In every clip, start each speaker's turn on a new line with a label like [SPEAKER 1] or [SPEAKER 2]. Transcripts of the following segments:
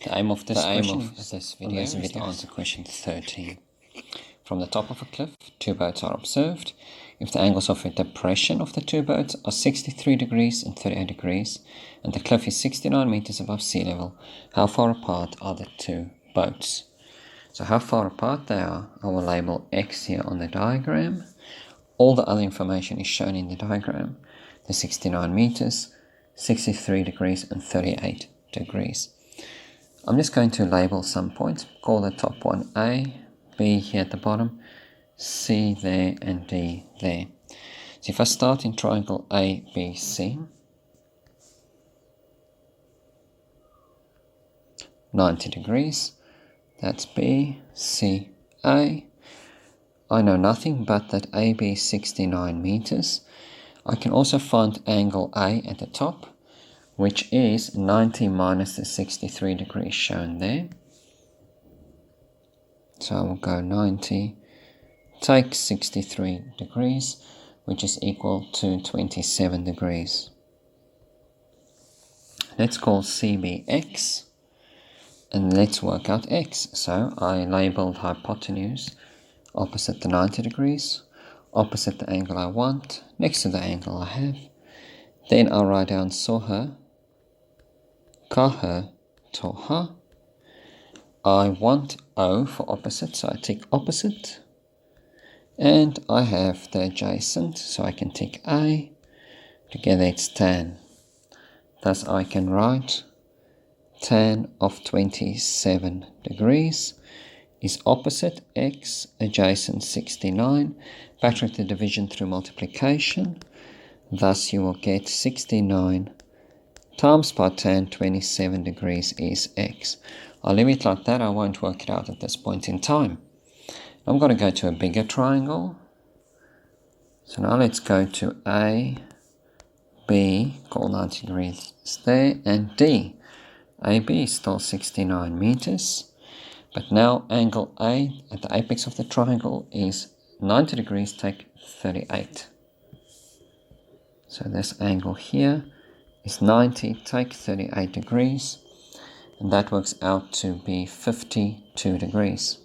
[SPEAKER 1] The aim of this video is to answer question 13. From the top of a cliff, two boats are observed. If the angles of depression of the two boats are 63 degrees and 38 degrees, and the cliff is 69 meters above sea level, how far apart are the two boats? So how far apart they are, I will label X here on the diagram. All the other information is shown in the diagram. The 69 meters, 63 degrees and 38 degrees. I'm just going to label some points. Call the top one A, B here at the bottom, C there and D there. So if I start in triangle ABC, 90 degrees, that's B, C, A. I know nothing but that AB is 69 meters. I can also find angle A at the top, which is 90 minus the 63 degrees shown there. So I will go 90, take 63 degrees, which is equal to 27 degrees. Let's call CB X, and let's work out X. So I labeled hypotenuse opposite the 90 degrees, opposite the angle I want, next to the angle I have. Then I'll write down soha, kaha, toha. I want O for opposite, so I tick opposite. And I have the adjacent, so I can tick A. Together it's tan. Thus I can write tan of 27 degrees is opposite X, adjacent 69. Factor the division through multiplication. Thus you will get 69 times by tan 27 degrees is X. I'll leave it like that. I won't work it out at this point in time. I'm going to go to a bigger triangle. So now let's go to A, B, call 90 degrees there, and D. AB is still 69 meters. But now angle A at the apex of the triangle is 90 degrees, take 38. So this angle here is 90, take 38 degrees. And that works out to be 52 degrees.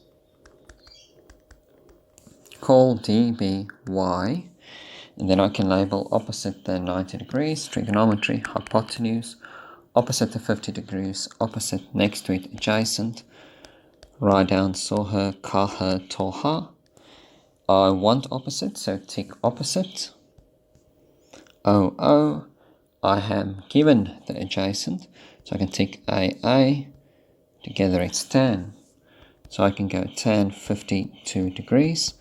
[SPEAKER 1] Call DB Y, and then I can label opposite the 90 degrees, trigonometry, hypotenuse, opposite the 50 degrees, opposite next to it, adjacent. Write down soha, kaha, toha. I want opposite, so tick opposite. OO, I am given the adjacent, so I can tick AA. Together it's tan. So I can go tan 52 degrees.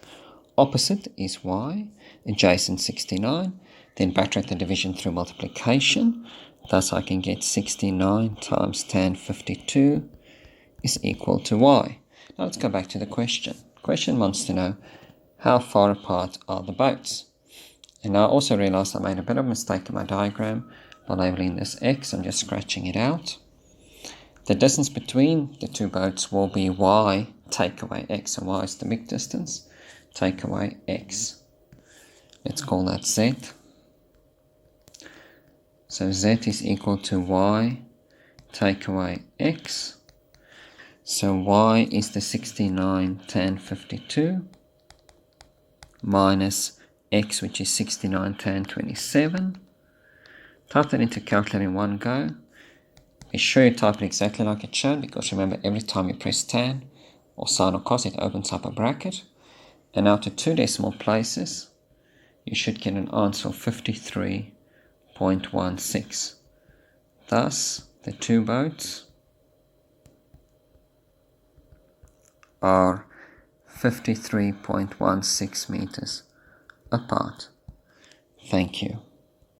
[SPEAKER 1] Opposite is Y, adjacent 69. Then backtrack the division through multiplication. Thus I can get 69 times tan 52 is equal to Y. Now let's go back to the question. The question wants to know how far apart are the boats. And I also realized I made a bit of a mistake in my diagram by labeling this X. I'm just scratching it out. The distance between the two boats will be Y take away X. So Y is the big distance, take away X. Let's call that Z. So Z is equal to Y take away X. So Y is the 69 tan 52 minus X, which is 69 tan 27. Type that into calculator in one go. Be sure you type it exactly like it's shown, because remember, every time you press tan or sine or cos, it opens up a bracket. And now to two decimal places, you should get an answer of 53.16. Thus, the two boats are 53.16 meters apart. Thank you.